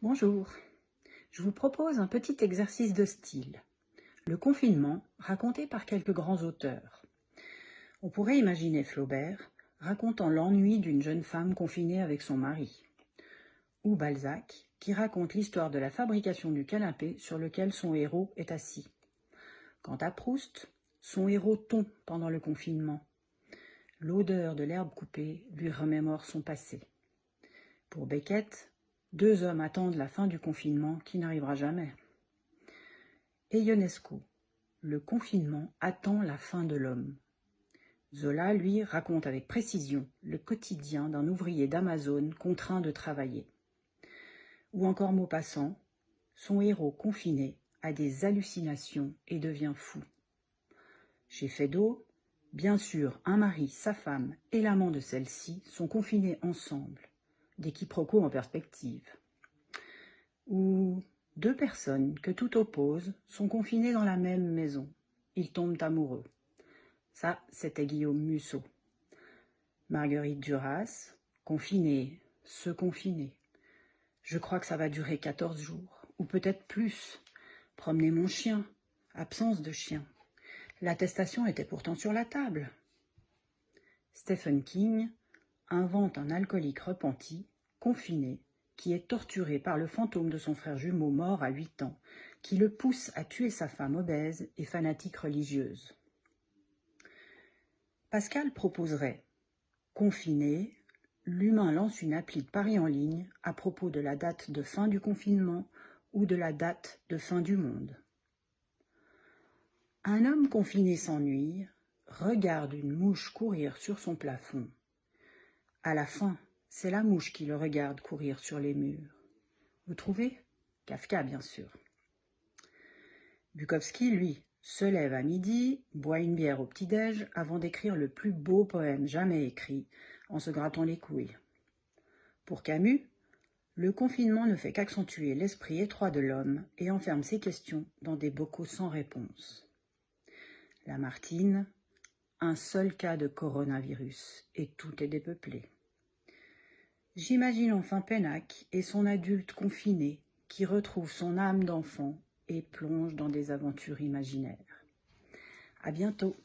Bonjour, je vous propose un petit exercice de style. Le confinement, raconté par quelques grands auteurs. On pourrait imaginer Flaubert racontant l'ennui d'une jeune femme confinée avec son mari. Ou Balzac, qui raconte l'histoire de la fabrication du canapé sur lequel son héros est assis. Quant à Proust, son héros tombe pendant le confinement. L'odeur de l'herbe coupée lui remémore son passé. Pour Beckett, deux hommes attendent la fin du confinement qui n'arrivera jamais. Et Ionesco, le confinement attend la fin de l'homme. Zola, lui, raconte avec précision le quotidien d'un ouvrier d'Amazon contraint de travailler. Ou encore Maupassant, son héros confiné a des hallucinations et devient fou. Chez Feydeau, bien sûr, un mari, sa femme et l'amant de celle-ci sont confinés ensemble, des quiproquos en perspective. Ou deux personnes que tout oppose sont confinées dans la même maison. Ils tombent amoureux. Ça, c'était Guillaume Musso. Marguerite Duras, confinée, se confiner. Je crois que ça va durer 14 jours, ou peut-être plus. Promener mon chien, absence de chien. L'attestation était pourtant sur la table. Stephen King invente un alcoolique repenti, confiné, qui est torturé par le fantôme de son frère jumeau mort à 8 ans, qui le pousse à tuer sa femme obèse et fanatique religieuse. Pascal proposerait « Confiné, l'humain lance une appli de pari en ligne à propos de la date de fin du confinement ou de la date de fin du monde. » Un homme confiné s'ennuie, regarde une mouche courir sur son plafond. À la fin, c'est la mouche qui le regarde courir sur les murs. Vous trouvez? Kafka, bien sûr. Bukowski, lui, se lève à midi, boit une bière au petit-déj avant d'écrire le plus beau poème jamais écrit, en se grattant les couilles. Pour Camus, le confinement ne fait qu'accentuer l'esprit étroit de l'homme et enferme ses questions dans des bocaux sans réponse. Lamartine, un seul cas de coronavirus et tout est dépeuplé. J'imagine enfin Pennac et son adulte confiné qui retrouve son âme d'enfant et plonge dans des aventures imaginaires. À bientôt.